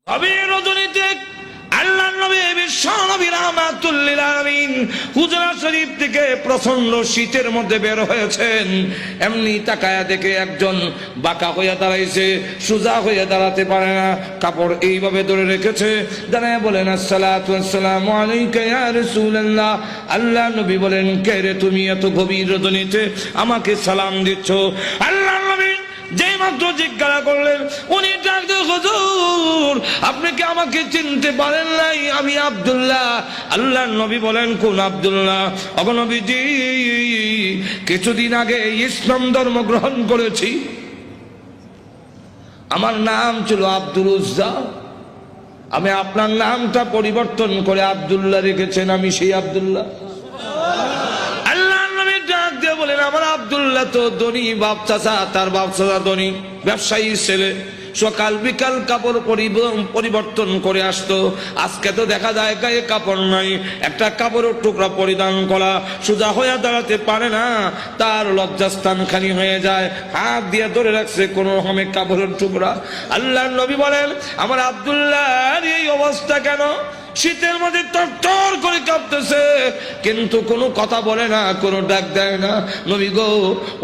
গভীর রজনীতে আল্লাহর নবী বিশ্ব নবী রাহমাতুল লিল আলামিন হুজরা শরীফ থেকে প্রচন্ড শীতের মধ্যে বের হয়েছেন। এমনি তাকায়া দেখে একজন বাঁকা হইয়া দাঁড়াইছে, সোজা হইয়া দাঁড়াতে পারে না, কাপড় এইভাবে ধরে রেখেছে। দাঁড়ায় বলেন আসসালাতু ওয়াসসালামু আলাইকা ইয়া রাসূলুল্লাহ। আল্লাহ নবী বলেন, কে রে তুমি এত গভীর রজনীতে আমাকে সালাম দিচ্ছ? আল্লাহর নবী যেই মাত্র জিজ্ঞাসা করলেন, উনি ডাক দিয়ে, হুজুর আপনি কি আমাকে চিনতে পারেন নাই? আমি আব্দুল্লাহ। আল্লাহর নবী বলেন, কোন আব্দুল্লাহ? ওগো নবীজি, কিছুদিন আগে ইসলাম ধর্ম গ্রহণ করেছি। আমার নাম ছিল আব্দুল উজ্জা, আমি আপনার নামটা পরিবর্তন করে আব্দুল্লাহ রেখেছেন, আমি সেই আব্দুল্লাহ। বলেন, আমার আব্দুল্লাহ তো ধনী বাপ চাচা, তার বাপ চাচা ধনী ব্যবসায়ী ছেলে, সকাল বিকাল কাপড় পরিবর্তন করে আসতো। আজকে তো দেখা যায় গায়ে কাপড় নাই, একটা কাপড়ের টুকরা পরিধান করা, সোজা হয়ে দাঁড়াতে পারে না, তার লজ্জাস্থান খানি হয়ে যায়, হাত দিয়ে ধরে রাখছে কোন রকমে কাপড়ের টুকরা। আল্লাহর নবী বলেন, আমার আব্দুল্লাহর এই অবস্থা কেন? শীতের মধ্যে তরতর করে কাঁপতেছে, কিন্তু কোনো কথা বলে না, কোনো ডাক দেয় না। নবী গো,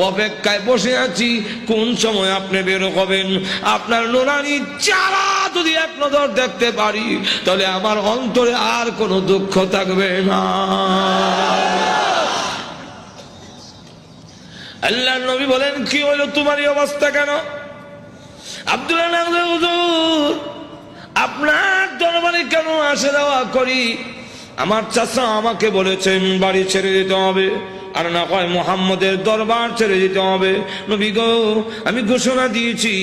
অপেক্ষায় বসে আছি, কোন সময় আপনি বের হবেন। আপনার নুরানি চেহারা যদি এক নজর দেখতে পারি, তাহলে আমার অন্তরে আর কোনো দুঃখ থাকবে না। আল্লাহর নবী বলেন, কি হলো তোমার এই অবস্থা কেন? আব্দুল্লাহ, হুজুর আপনার দরবারে কেন আসা যাওয়া করি? আমার চাচা আমাকে বলেছেন বাড়ি ছেড়ে দিতে হবে, আর না হয় মুহাম্মদের দরবার ছেড়ে দিতে হবে। নবী গো, আমি ঘোষণা দিয়েছি,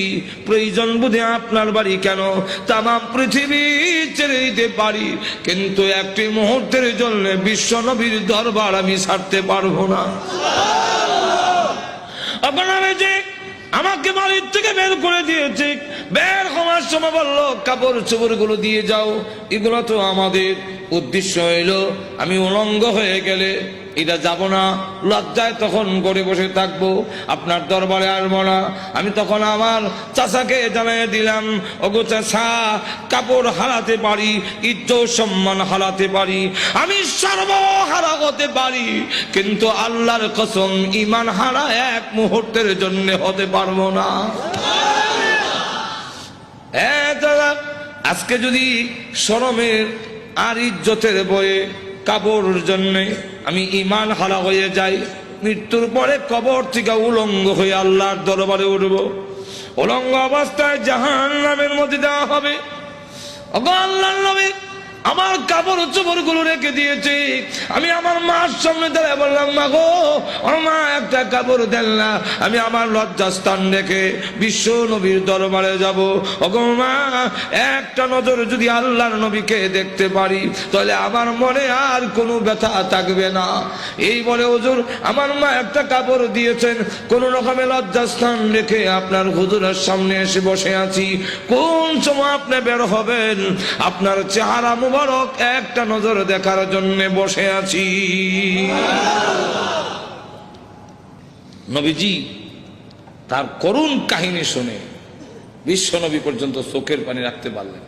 প্রয়োজন বুঝে আপনার বাড়ি কেন তাম পৃথিবী ছেড়ে দিতে পারি, কিন্তু একটি মুহূর্তের জন্য বিশ্ব নবীর দরবার আমি ছাড়তে পারবো না। আপনারা যে আমাকে বাড়ির থেকে বের করে দিয়েছে, বের হওয়ার সময় বললো কাপড় চোপড় গুলো দিয়ে যাও, এগুলো তো আমাদের। উদ্দেশ্য হইল আমি উলঙ্গ হয়ে গেলে এটা যাব না, লজ্জায় তখন করে বসে থাকবো, আপনার দরবারে আসবো না। আমি তখন আমার চাচাকে জানিয়ে দিলাম, ওগো চাচা, কাপড় হারাতে পারি, ইজ্জত সম্মান হারাতে পারি, আমি সর্বহারা হতে পারি, কিন্তু আল্লাহর কসম ঈমান হারা এক মুহূর্তের জন্য হতে পারবো না। আজকে যদি শরমের আর ইজ্জতের বয়ে কাপড়ের জন্য আমি ঈমান হারা হয়ে যাই, মৃত্যুর পরে কবর থেকে উলঙ্গ হয়ে আল্লাহর দরবারে উঠব, উলঙ্গ অবস্থায় জাহান্নামের মধ্যে দেওয়া হবে। আল্লাহর নবী আমার কাপড় চোপড় গুলো রেখে দিয়েছে। আমি আমার মার সামনে দাঁড়িয়ে বললাম, মা গো, আমার মা একটা কাপড় দেন না, আমি আমার লজ্জাস্থান রেখে বিশ্ব নবীর দরবারে যাব। ওগো মা, একটা নজর যদি আল্লাহর নবীকে দেখতে পারি, তাহলে আমার মনে আর কোনো ব্যথা থাকবে না। এই বলে হুজুর আমার মা একটা কাপড় দিয়েছেন, কোন রকমের লজ্জাস্থান রেখে আপনার হুজুরের সামনে এসে বসে আছি। কোন সময় আপনি বের হবেন, আপনার চেহারা মুবারক একটা নজর দেখার জন্য বসে আছি। নবীজি তার করুণ কাহিনী শুনে বিশ্ব নবী পর্যন্ত চোখের পানি রাখতে পারলেন।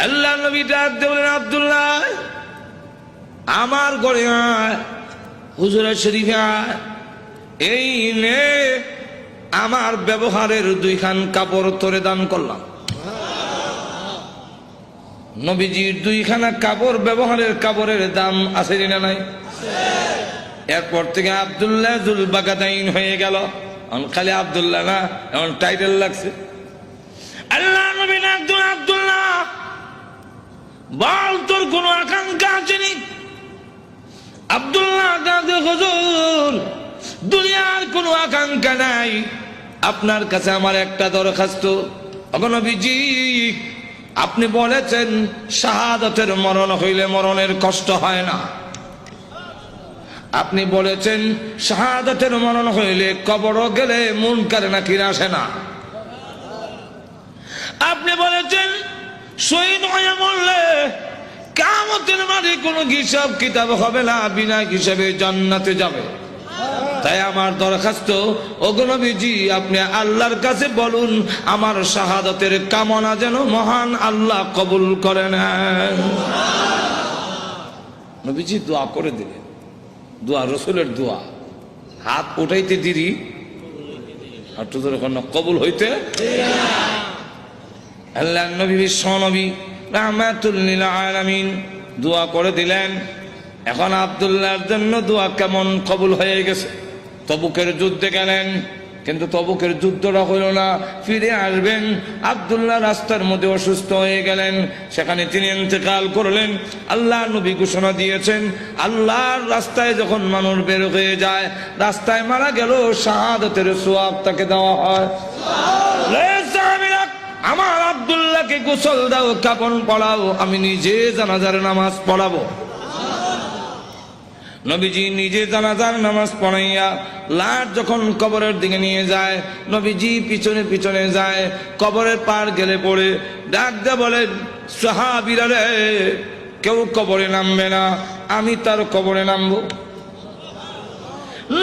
আল্লাহ নবী ডাক দিয়ে বলেন, আব্দুল্লাহ আমার ঘরে আয়, হুজুরের শরীফে আয়, এই নে আমার ব্যবহারের দুইখান কাপড় তোরে দান করলাম। নবীজির দুইখানা কাপড়, ব্যবহারের কাপড়ের দাম আছে না নাই? এরপর থেকে আব্দুল্লাহ জুল বাগাদাইন হয়ে গেল। খালি আব্দুল্লাহ না, এমন টাইটেল লাগছে। আল্লাহ নবী আব্দুল্লাহ বল, তোর কোন আকাঙ্ক্ষা আছে নি? আব্দুল্লাহ হুজুর দুনিয়ার কোন আকাঙ্ক্ষা নাই, আপনার কাছে আমার একটা দরখাস্ত। ওগো নবীজি, আপনি বলেছেন শাহাদাতের মরণ হইলে মরণের কষ্ট হয় না, আপনি বলেছেন শাহাদাতের মরণ হইলে কবর গেলে মুনকার নাকির আসে না, আপনি বলেছেন শহীদ হয়ে মরলে কিয়ামতের মাঠে কোনো হিসাব কিতাব হবে না, বিনা হিসাবে জান্নাতে যাবে। তাই আমার দরখাস্ত, ওগো নবীজি আপনি আল্লাহর কাছে বলুন আমার শাহাদাতের কামনা যেন মহান আল্লাহ কবুল করে নেন। নবীজি দোয়া করে দিলেন, দোয়া রসুলের দোয়া, হাত উঠাইতে দেরি আর তো কবুল হইতে। আল্লাহ নবী বিশ্ব নবী রাহমাতুল লিল আলামিন দোয়া করে দিলেন। এখন আব্দুল্লাহর জন্য দোয়া কেমন কবুল হয়ে গেছে। তবুকের যুদ্ধে গেলেন, কিন্তু তবুকের যুদ্ধটা হইল না, ফিরে আসবেন। আব্দুল্লাহ রাস্তার মধ্যে অসুস্থ হয়ে গেলেন, সেখানে তিনি ইন্তেকাল করলেন। আল্লাহ নবী ঘোষণা দিয়েছেন, আল্লাহর রাস্তায় যখন মানুষ বের হয়ে যায়, রাস্তায় মারা গেল শাহাদাতের সওয়াব তাকে দেওয়া হয়। আমার আব্দুল্লাহকে গোসল দাও, কাফন পরাও, আমি নিজে জানাজার নামাজ পড়াবো। নবীজি নিজে জানাজার নামাজ পড়াইয়া লাশ যখন কবরের দিকে নিয়ে যায়, নবীজি পিছনে পিছনে যায়। কবরের পার গেলে পড়ে ডাক দিয়ে বলেন, সাহাবীরা রে, কেউ কবরে নামবে না, আমি তার কবরে নামবো।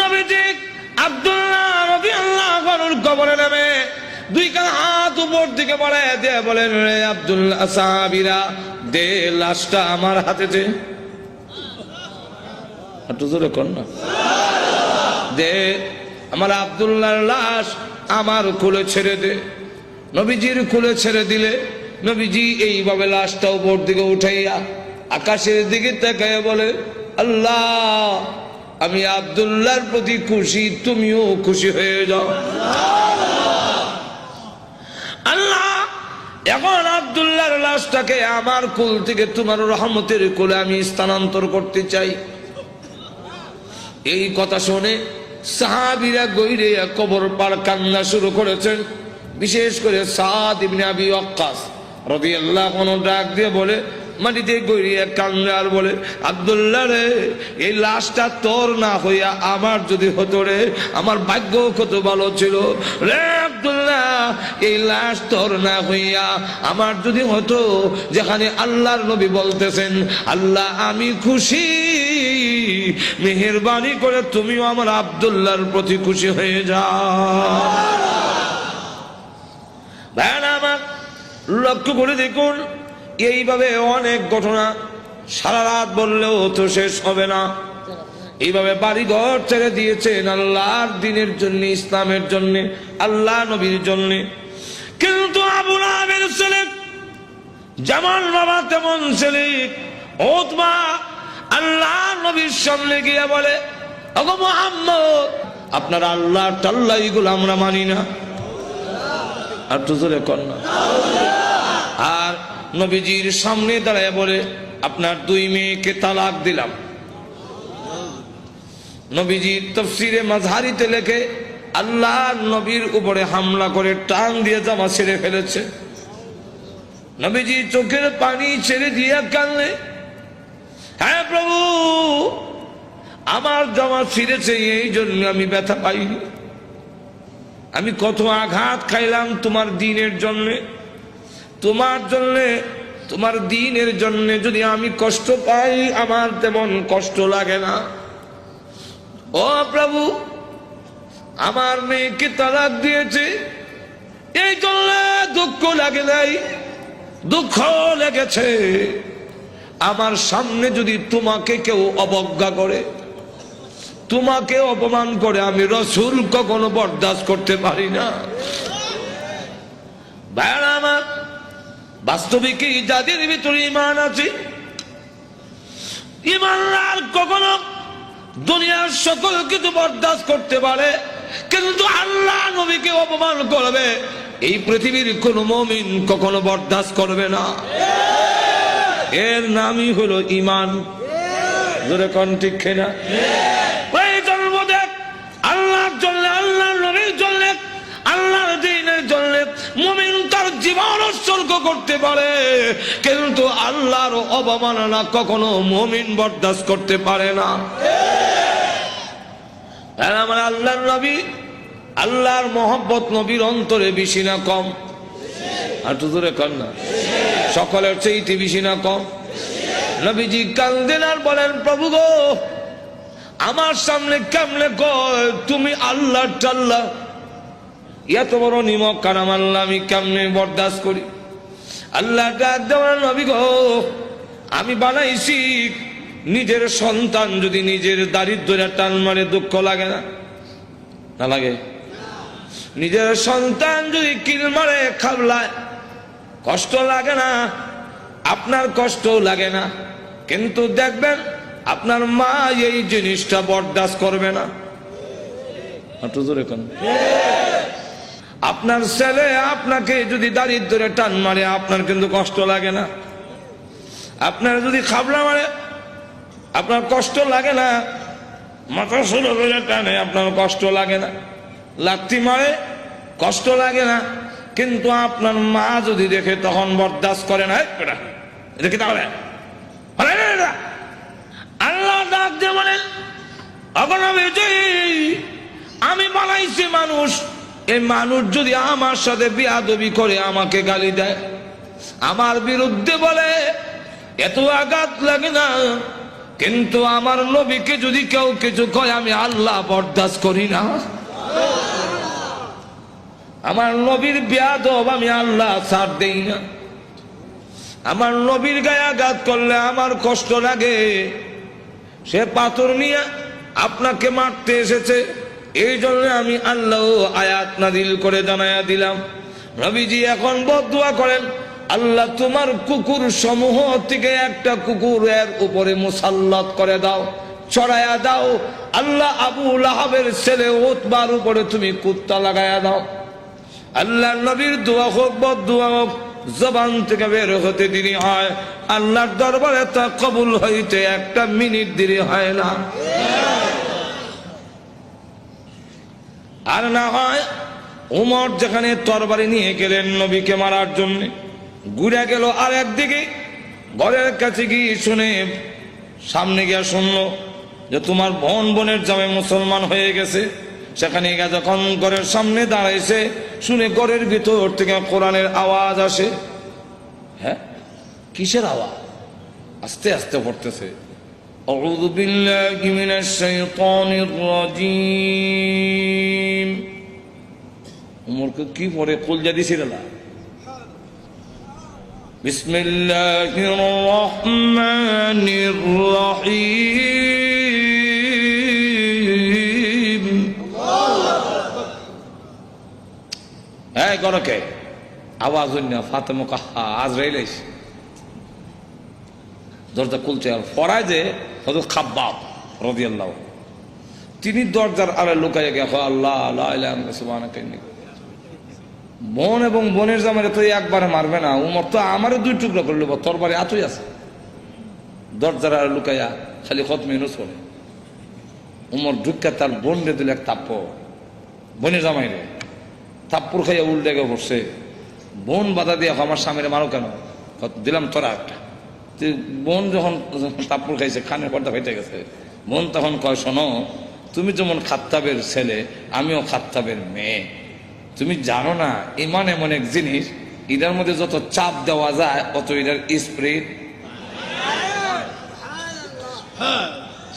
নবীজি আব্দুল্লাহ রাদিয়াল্লাহু আনহুর কবরে নামে দুই কান হাত উপর দিকে বাড়ায় দিয়ে বলেন, রে আব্দুল্লাহ, সাহাবীরা দে লাশটা আমার হাতে দে। দে আমার আব্দুল্লাহর লাশ আমার কোলে ছেড়ে দে। নবীজির কোলে ছেড়ে দিলে নবীজি এইভাবে লাশটা উপর দিকে উঠাইয়া আকাশের দিকে তাকাইয়া বলে, আল্লাহ আমি আব্দুল্লাহর প্রতি খুশি, তুমিও খুশি হয়ে যাও। আল্লাহ এখন আব্দুল্লাহর লাশটাকে আমার কোল থেকে তোমার রহমতের কোলে আমি স্থানান্তর করতে চাই। এই কথা শুনে সাহাবীরা গইরে কবর পার কান্না শুরু করেছেন। বিশেষ করে সাদ ইবনে আবি ওয়াক্কাস রাদিয়াল্লাহু আনহু ডাক দিয়ে বলে, মাটিতে গইরে কান্না আর বলে, আব্দুল্লাহ রে, এই লাশটা তোর না হইয়া আমার যদি হতো রে, আমার ভাগ্য কত ভালো ছিল রে আব্দুল্লাহ। এই লাশ তোর না হইয়া আমার যদি হতো, যেখানে আল্লাহর নবী বলতেছেন, আল্লাহ আমি খুশি, মেহেরবানি করে তুমিও আমার আব্দুল্লাহর প্রতি খুশি হয়ে যাও। ভাইরা আমার, লক্ষ্য করে দেখুন, এইভাবে অনেক ঘটনা সারা রাত বললেও তো শেষ হবে না। এইভাবে বাড়ি ঘর ছেড়ে দিয়েছেন আল্লাহর দ্বীনের জন্য, ইসলামের জন্য, আল্লাহ নবীর জন্য। কিন্তু আবু লাহাবের ছেলে যেমন বাবা তেমন ছেলে উতবা আল্লাহ নবীর সামনে গিয়ে বলে, ওগো মুহাম্মদ, আপনার আল্লাহ টাল্লাহ এগুলো আমরা মানি না। আর তো জোরে কর না। আর নবীজির সামনে দাঁড়ায় বলে, আপনার দুই মেয়েকে তালাক দিলাম। নবীজির তাফসীরে মাযহারিতে লেখে, আল্লাহ নবীর উপরে হামলা করে টান দিয়ে জামা ছেড়ে ফেলেছে। নবীজি চোখের পানি ছেড়ে দিয়ে কাঁদলে, হ্যাঁ প্রভু, আমার জামা ছিঁড়েছে, এই জন্য আমি ব্যথা পাইনি। আমি কত আঘাত খাইলাম তোমার দ্বীনের জন্যে, তোমার জন্যে, তোমার দ্বীনের জন্যে যদি আমি কষ্ট পাই, আমার তেমন কষ্ট লাগে না। ও প্রভু, আমার মেয়েকে তালাক দিয়েছে, এই জন্য দুঃখ লাগে নাই, দুঃখ লেগেছে। আমার সামনে যদি তোমাকে কেউ অবজ্ঞা করে, তোমাকে অপমান করে, আমি রাসূল কখনো বরদাস্ত করতে পারি না। ভাইরা আমার, বাস্তবিক যাদের ভিতরে ঈমান আছে, ঈমানদার কখনো দুনিয়ার সকল কিছু বরদাস্ত করতে পারে, কিন্তু আল্লাহ নবীকে অপমান করবে, এই পৃথিবীর কোন মুমিন কখনো বরদাস্ত করবে না। এর নামই হলো ঈমান। জোরে কোন ঠিক কিনা? আল্লাহর জন্য, আল্লাহর নবীর জন্য, আল্লাহর দ্বীনের জন্য মুমিন তার জীবন উৎসর্গ করতে পারে, কিন্তু আল্লাহর অবমাননা কখনো মুমিন বরদাস্ত করতে পারে না। আমার আল্লাহর নবী, আল্লাহর মহব্বত নবীর অন্তরে বেশি না কম? আর তো জোরে কর না। সকলের চেয়ে বেশি না কম? নবীজি কান্দেন আর বলেন, প্রভু গো, আমার সামনে কেমনে কয় তুমি আল্লাহ টাল্লাহ, এত বড় নিমক কারাম আল্লাহ আমি কেমনে বরদাস্ত করি? আল্লাহ ডাক দেওয়ার নবী গো, আমি বানাইছি নিজের সন্তান যদি নিজের দারিদ্র্য টান মারে দুঃখ লাগে না? না লাগে? নিজের সন্তান যদি কিল মারে খাবলায় কষ্ট লাগে না? আপনার কষ্ট লাগে না, কিন্তু দেখবেন আপনার মা এই জিনিসটা বরদাস্ত করবে না। আপনার ছেলে আপনাকে যদি দারিদ্র্যে টান মারে আপনার কিন্তু কষ্ট লাগে না? আপনার যদি খাবলা মারে আপনার কষ্ট লাগে না? মাথা শুরু করে টানে আপনার কষ্ট লাগে না? লাথি মারে কষ্ট লাগে না, কিন্তু আপনার মা যদি দেখে তখন বরদাস্ত করে না। দেখি তাহলে আল্লাহ ডাক দিয়ে বলেন, আমি বানাইছি মানুষ, এই মানুষ যদি আমার সাথে বেয়াদবি করে, আমাকে গালি দেয়, আমার বিরুদ্ধে বলে, এত আঘাত লাগে না, কিন্তু আমার নবীকে যদি কেউ কিছু কয় আমি আল্লাহ বরদাস্ত করি না। আমার নবীর বেয়াদব আমি আল্লাহ ছাড় দেই না। আমার নবীর গায়ে আঘাত করলে আমার কষ্ট লাগে। সে পাথর নিয়ে আপনাকে মারতে এসেছে, এই জন্য আমি আল্লাহ আয়াত নাযিল করে জানায়া দিলাম। নবীজি এখন বদদুয়া করেন, আল্লাহ তোমার কুকুর সমূহ থেকে একটা কুকুরের উপরে মুসাল্লাত করে দাও, চড়াইয়া দাও। আল্লাহ আবু লাহাবের ছেলে উতবার উপরে তুমি কুত্তা লাগাইয়া দাও। আল্লাহ নবীর দোয়া হোক বদদুয়া হোক, জবান থেকে বের হতে দেরি হয়, আল্লাহর দরবারে তা কবুল হইতে একটা মিনিট দেরি হয় না। আর না হয় উমর যেখানে তরবারি নিয়ে গেলেন নবীকে মারার জন্য, ঘুরে গেল আর একদিকে, ঘরের কাছে গিয়ে শুনে, সামনে গিয়ে শুনলো যে তোমার বোনের জামাই মুসলমান হয়ে গেছে। সেখানে গিয়ে যখন ঘরের সামনে দাঁড়াইছে, শুনে ঘরের ভিতর থেকে কোরআনের আওয়াজ আসে। হ্যাঁ, কিসের আওয়াজ? আস্তে আস্তে পড়তেছে, আউযু বিল্লাহি মিনাশ শাইতানির রাজীম। উমরকে কি পড়ে কলজা দিছিল না? বিসমিল্লাহির রহমানির রহিম। এই গরকে আওয়াজ হইনা ফাতেমা কাহা আজরাইল আইছে, দরজা খুলছে। আর ফরায় যে হযরত খাব্বাব রাদিয়াল্লাহু, তিনি দরজার আড়ে লুকাইয়া গিয়া আল্লাহ লা ইলাহা ইল্লাল্লাহ সুবহানাকা ইন্নী। বোন এবং বোনের জামাইরে তো একবারে মারবে না, উমর তো আমারে দুই টুকরা করলো, তরবারি এতই আছে। দরজার আড়ে লুকাইয়া খালি খতমে ইউনূস পড়ে। উমর ঢুকা তার বোন রে দিল এক থাপ্পড়, বোনের জামাইরে থাপ্পড় খাইয়া উল্টে গিয়ে পড়ছে। বোন বাধা দিয়ে আমার স্বামীরে মারো কেন? দিলাম তোরা একটা। বোন যখন থাপ্পড় খাইছে, কানের পর্দা ফেটে গেছে, বোন তখন কয়, শোনো, তুমি যেমন খাত্তাবের ছেলে, আমিও খাত্তাবের মেয়ে। তুমি জানো না ইমান এমন এক জিনিস, এটার মধ্যে যত চাপ দেওয়া যায় অত এটার স্প্রিড।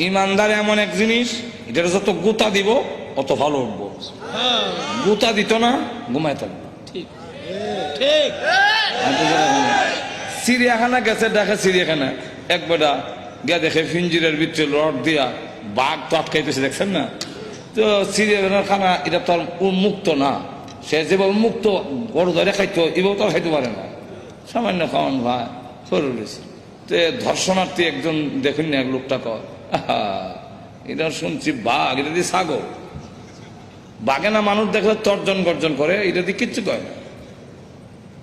ইমানদার এমন এক জিনিস, এটার যত গুতা দিব অত ভালো উঠবো। গুতা দিত না, ঘুমায় থাকবো। চিড়িয়াখানা গেছে, দেখে চিড়িয়াখানা এক বেটা গিয়া দেখে ফিঞ্জিরের ভিতরে রড দিয়া বাঘ তো আটকাইতেছে, দেখছেন না? তো চিড়িয়াখানার খানা এটা তো মুক্ত না, সে যেভাবে মুক্ত বড় ধরে খাইতো এভাবে তো খাইতে পারে না, সামান্য খাওয়ান ভাই সরু রয়েছে। তো ধর্ষণার্থী একজন দেখুন না, এক লোকটা কয়, এটা শুনছি বাঘ, এটা দিয়ে ছাগল। বাঘে না মানুষ দেখলে তর্জন গর্জন করে, এটা দিয়ে কিচ্ছু কয় না।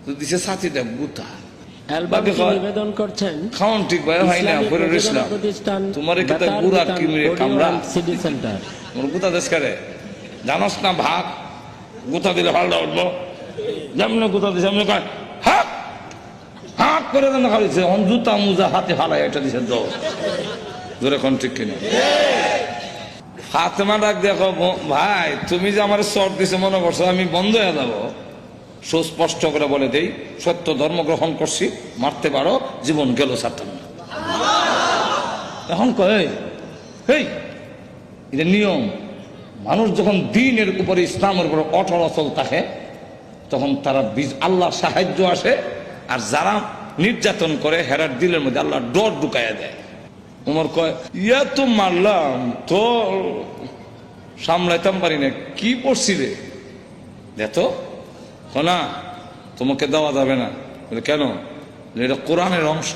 তো দিছে ছাতিটা গুতা, নিবেদন করছেন খাওয়ান ঠিক ভাই হয় না, করে রইছিলাম তোমার একটা গুড়া কিমরে কামড়া সিটি সেন্টার। তোমার গুতা দেশ করে জানোস না ভাগ, গুতা দিলে ভালো উঠবো, যেমন গুতা দিছে এমনি কয় হাক হাক করে দেন খাইছে, অন জুতা মুজা হাতে হালাই এটা দিছে ধরে কোন ঠিক কিনা। ফাতেমা ডাক দেখো, ভাই তুমি যে আমার চট দিছে মনে করছো আমি বন্ধ হয়ে যাবো? সুস্পষ্ট করে বলে দেই, সত্য ধর্ম গ্রহণ করছি, মারতে পারো, জীবন গেল ছাড়তাম না। এখন কয় এই এটা নিয়ম। মানুষ যখন দিনের উপরে ইসলামের উপরে অটল অচল থাকে তখন তারা আল্লাহর সাহায্য আসে, আর যারা নির্যাতন করে হেরার দিলের মধ্যে আল্লাহ ডর ঢুকাইয়া দেয়। উমর কয়, ইয়া তো মারলাম তো সামলাইতাম পারি না, কি পড়ছি রে দেখো না, তোমাকে দেওয়া যাবে না। বলে কেন? এটা কোরআনের অংশ।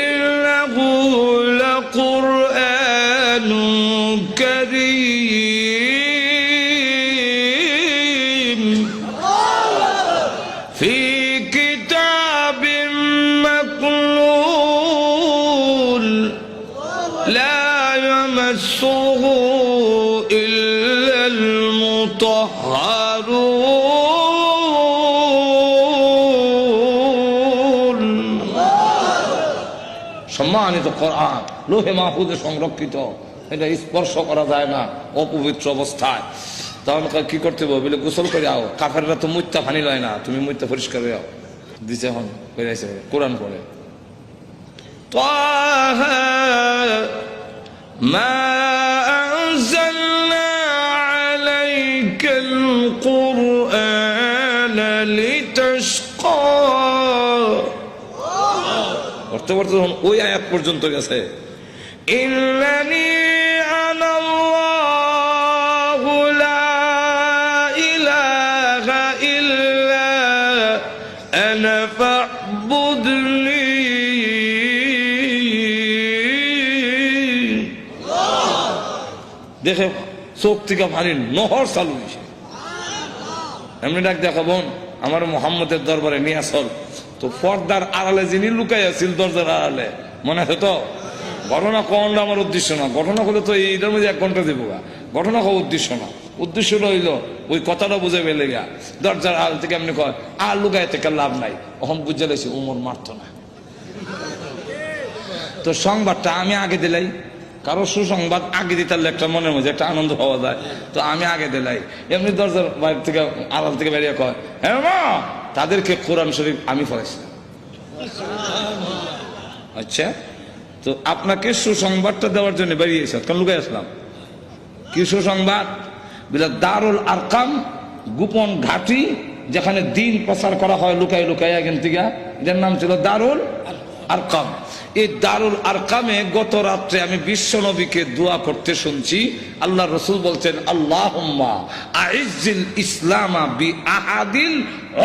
ইন্নাহু লাকুরআনুন কারীম ফি কিতাবিম মাকনুন লা ইয়ামাসসুহু ইল্লাল মুতাহহারুন। সম্মানিত কোরআন লোহে মাহফুজে সংরক্ষিত, এটা স্পর্শ করা যায় না অপবিত্র অবস্থায়। তখন কি করতে হবে? বলে গোসল করে আও, কাফেররা তো মুত্তা পানি লয় না, তুমি মুত্তা পরিষ্কার হয়ে আও। দিছে এখন বেরাইছে কোরআন পড়ে, তাহা মা আনজালনা আলাইকাল কুরআনা লিতাশকা। পড়তে পড়তে যখন ওই আয়াত পর্যন্ত গেছে, ইন্নানি আনাল্লাহু লা ইলাহা ইল্লা আনা ফা'বুদনি। দেখে চোখ থেকে পানির নহর চালু হয়েছে। এমনি ডাক দেখা, বোন আমার মোহাম্মদের দরবারে নিয়ে আসল। তো পর্দার আড়ালে যিনি লুকাই আছিল দরজার আড়ালে, মনে আছে তো? ঘটনা কোনটা আমার উদ্দেশ্য না, ঘটনা হলে তো এইটার মধ্যে 1 ঘন্টা দেবো। ঘটনা হওয়া উদ্দেশ্য না, উদ্দেশ্য রইল ওই কথাটা বুঝে পেলে গা দরজার আড়াল থেকে এমনি কয় আর লুকাই থেকে লাভ নাই। এখন বুঝে লেছি উমর মারত না। তো সংবাদটা আমি আগে দিলাই, কারো সুসংবাদ আগে দিতে একটা মনের মধ্যে একটা আনন্দ পাওয়া যায়, তো আমি আগে দিলাই। এমনি দরজার বাইরে থেকে আড়াল থেকে বেরিয়ে কয়, হ্যাঁ মা, তাদেরকে কোরআন শরীফ আমি পড়াইছিলাম। আচ্ছা, তো আপনাকে সুসংবাদটা দেওয়ার জন্য বেরিয়েছে, কারণ লুকাই আসলাম। কি সুসংবাদ? বলে দারুল আরকাম, গোপন ঘাঁটি, যেখানে দিন প্রচার করা হয় লুকাই লুকাই এখান থেকে, এটার নাম ছিল দারুল আরকাম। এই দারুল আরকামে গত রাত্রে আমি বিশ্ব নবীকে দোয়া করতে শুনছি। আল্লাহ রসুল বলছেন, আল্লাহুম্মা আইজ্জিল ইসলামা বি আহাদিল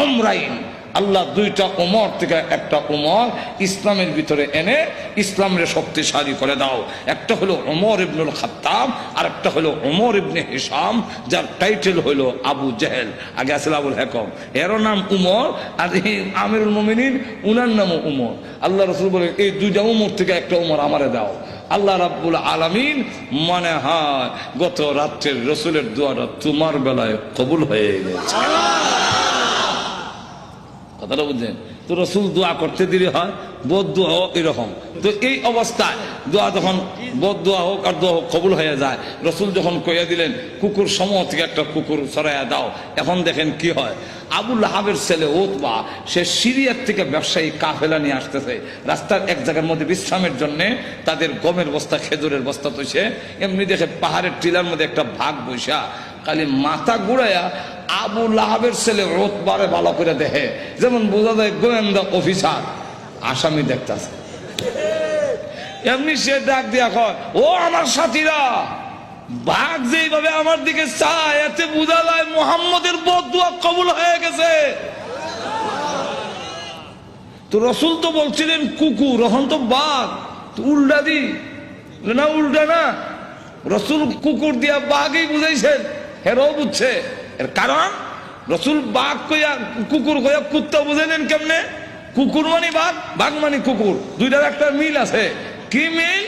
উমরাইন। আল্লাহ 2টা উমর থেকে একটা উমর ইসলামের ভিতরে এনে ইসলামের শক্তিশালী করে দাও। একটা হলো উমর ইবনুল খাত্তাব, আর একটা হলো উমর ইবনে হিশাম, যার টাইটেল হলো আবু জেহেল। আগে আসলে আবুল হেকম, এরও নাম উমর, আর আমিরুল মুমিনিন উনার নামও উমর। আল্লাহ রসুল বলেন, এই 2টা উমর থেকে একটা উমর আমারে দাও। আল্লাহ রাব্বুল আলামিন মনে হয় গত রাত্রের রসুলের দোয়াটা তোমার বেলায় কবুল হয়ে গেছে। কথাটা বুঝলেন তো? রসুল দোয়া করতে দেরি হয়, বোধ দোয়া হোক এরকম। তো এই অবস্থায় দোয়া যখন বোধ দোয়া হোক আর দোয়া হোক কবুল হয়ে যায়, রসুল যখন কইয়া দিলেন কুকুর সমূহ থেকে একটা কুকুর সরাইয়া দাও, এখন দেখেন কি হয়। আবু লাহাবের ছেলে উতবা, সে সিরিয়ার থেকে ব্যবসায়ী কাফেলা নিয়ে আসতেছে। রাস্তার এক জায়গার মধ্যে বিশ্রামের জন্য তাদের গমের বস্তা, খেজুরের বস্তা তৈছে। এমনি দেখে পাহাড়ের টিলার মধ্যে একটা ভাগ বৈশা, খালি মাথা ঘুরাইয়া আবু লাহাবের ছেলে উতবারে ভালো করে দেখে, যেমন বোঝা যায় গোয়েন্দা অফিসার আসামি দেখতেছে। এমনি সে ডাক দিয়া কয়, ও আমার সাথীরা, বাঘ যেইভাবে আমার দিকে চায় এতে বোঝা যায় মুহাম্মদের বদদুয়া কবুল হয়ে গেছে। তো রসুল তো বলছিলেন কুকুর, এখন তো বাঘ, তো উল্টা দি না, উল্টা না, রসুল কুকুর দিয়া বাঘই বুঝাইছেন। হেরাও বুঝছে, এর কারণ রসুল বাঘ কইয়া কুকুর কইয়া কুত্তা বুঝে নেন কেমনে? কুকুর মানে বাঘ, বাঘ মানে কুকুর, 2টার একটা মিল আছে। কি মিল?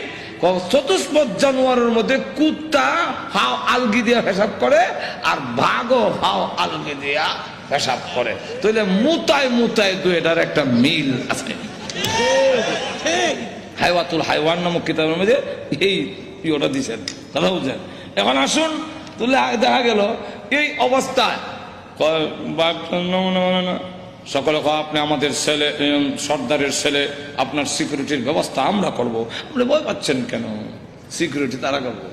চতুষ্পদ জানোয়ারের মধ্যে কুত্তা হাও আলগি দিয়া পেশাব করে, আর বাঘও হাও আলগি দিয়া পেশাব করে। তাহলে মুতায় মুতায় 2টার একটা মিল আছে। হাইওয়াতুল হাইওয়ান নামক কিতাবের মধ্যে এই ওটা দিচ্ছেন, কথা বুঝছেন? এখন আসুন, তুলে দেখা গেল এই অবস্থায় সকলে আপনি আমাদের ছেলে, সর্দারের ছেলে, আপনার সিকিউরিটির ব্যবস্থা আমরা করব। আপনি ভয় পাচ্ছেন কেন? সিকিউরিটি তারা করবো।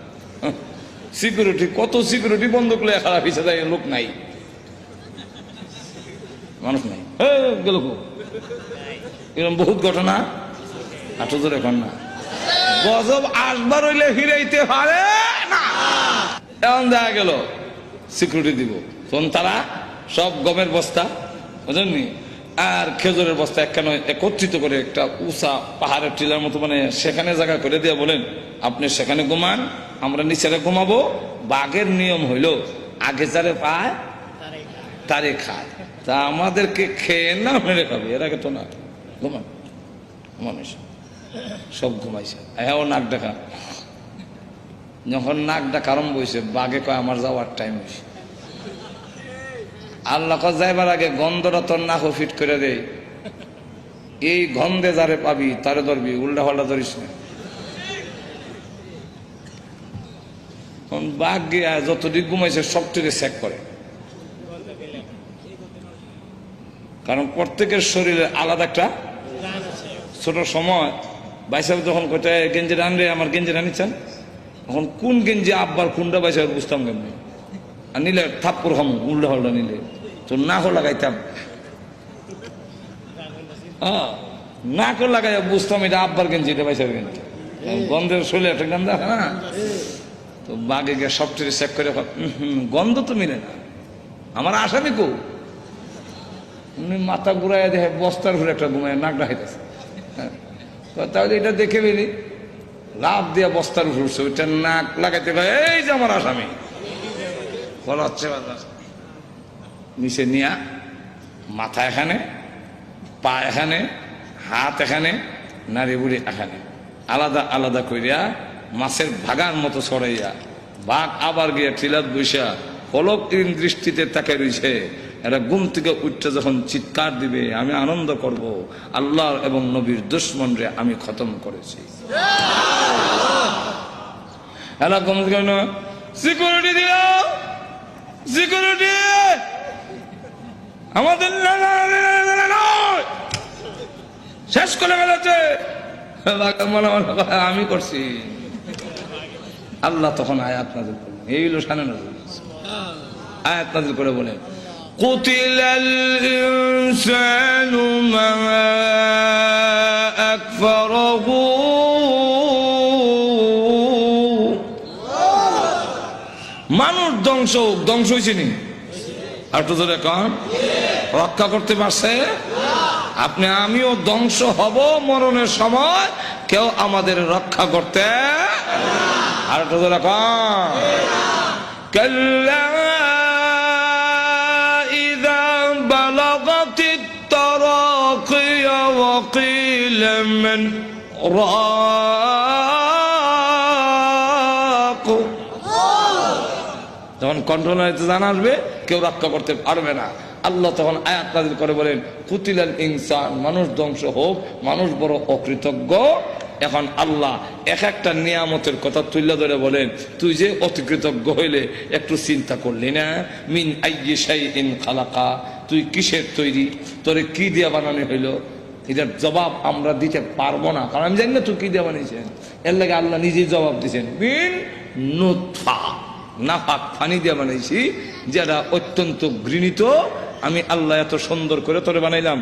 সিকিউরিটি, কত সিকিউরিটি বন্ধ করলে খারাপ হিসেবে যায়, লোক নাই, মানুষ নাই, গেল এরকম বহুত ঘটনা। আটো ধরে এখন না, গজব আসবার হইলে ফিরাইতে পারে না। এমন দেখা গেল সিকিউরিটি দিব, তখন তারা সব গমের বস্তা বুঝলেননি আর খেজুরের বস্তা একখানে একত্রিত করে একটা উঁচা পাহাড়ের টিলার মতো মানে সেখানে জায়গা করে দিয়ে বলেন আপনি সেখানে ঘুমান, আমরা নিচেরে ঘুমাবো। বাঘের নিয়ম হইল আগে যারে পায় তারে খায়, তা আমাদেরকে খেয়ে না মেরে খাবে, এর আগে তো না। ঘুমান মানুষ সব ঘুমাইছে, হ্যাঁ নাক ডাকা। যখন নাক ডাকা আরম্ভ হয়েছে বাঘে কয় আমার যাওয়ার টাইম হয়েছে। আল্লাহ যাইবার আগে গন্ধটা তোর নাক ফিট করে দেয়, এই গন্ধে যারে পাবি তারে ধরবি, উল্টা পাল্টা ধরিস না। বাঘ গিয়া যতদিক ঘুমাইছে সবটিকে চেক করে, কারণ প্রত্যেকের শরীরে আলাদা একটা ছোট সময় বাইসাব যখন কোথায় গেঞ্জি রানলে আমার গেঞ্জি রানিচ্ছেন, তখন কোন গেঞ্জি আব্বার কোনটা বাইসাব বুঝতাম কেমনি, আর নিলে থাপ্পর খাম উল্টা হল্টা নিলে তো না হো লাগাইতাম, না করে লাগাই বুঝতাম এটা আব্বার গেঞ্জি, এটা বাইসাব গেঞ্জি, গন্ধের শরীরে একটা গন্ধ না। তো বাঘে গিয়ে সবটিকে চেক করে গন্ধ তো মিলে না, আমার আসামি কো মাথা ঘুরাই দেখে বস্তার ঘুরে একটা ঘুমায় নাক ডাকাইতেছে, তাহলে এটা দেখে বেরি লাভ দিয়া বস্তার ঘুরছে, ওইটা নাক লাগাইতে এই যে আমার আসামি বলা হচ্ছে। নিচে নিয়া মাথা এখানে, পা এখানে, হাত এখানে, নারী বুড়ি এখানে, আলাদা আলাদা করিয়া মাছের ভাগার মতো ছড়াইয়া বাঘ আবার গিয়া টিলাত বৈশা পলক দৃষ্টিতে তাকে রয়েছে। এরা ঘুম থেকে উঠতে যখন চিৎকার দিবে আমি আনন্দ করব, আল্লাহ এবং নবীর দুশমন রে আমি খতম করেছি। এরা ঘুম থেকে সিকিউরিটি দিল, সিকিউরিটি আমাদের শেষ করে ফেলেছে, আমি করছি। আল্লাহ তখন আয়াত নাযিল করলেন, এই হলো শানে নজরুল, আয়াত নাযিল করে বলেন কুতিলাল ইনসানু মা আকফারাহু, মানুষ ধ্বংস ধ্বংস হয়েছে নি, আর তো ধরে কন রক্ষা করতে পারছে। আপনি আমিও ধ্বংস হব মরণের সময়, কেউ আমাদের রক্ষা করতে আর তো ধরে কন কাল্লা ইযা বালাগাতিত তারাকিয়া ওয়া কিলা মান রাক, যখন কন্ট্রোলারে জান আসবে কেউ রক্ষা করতে পারবে না। আল্লাহ তখন আয়াত নাযিল করে বলেন কুতিলাল ইনসান, মানুষ ধ্বংস হোক, মানুষ বড় অকৃতজ্ঞ। এখন আল্লাহ এক একটা নিয়ামতের কথা তুলে ধরে বলেন তুই যে অতিকৃতজ্ঞ হইলে একটু চিন্তা করলি না, মিন আইয়ি শাইইন খালাকা, তুই কিসের তৈরি, তোরে কি দিয়ে বানানো হইলো, এটার জবাব আমরা দিতে পারবো না, কারণ আমি জানি না তুই কি দিয়ে বানিয়েছেন। এর লাগে আল্লাহ নিজেই জবাব দিয়েছেন মিন নুতফা, নাফাক পানি দিয়ে বানাইছি, যেটা অত্যন্ত ঘৃণিত, আমি আল্লাহ এত সুন্দর করে তোরে বানাইলাম।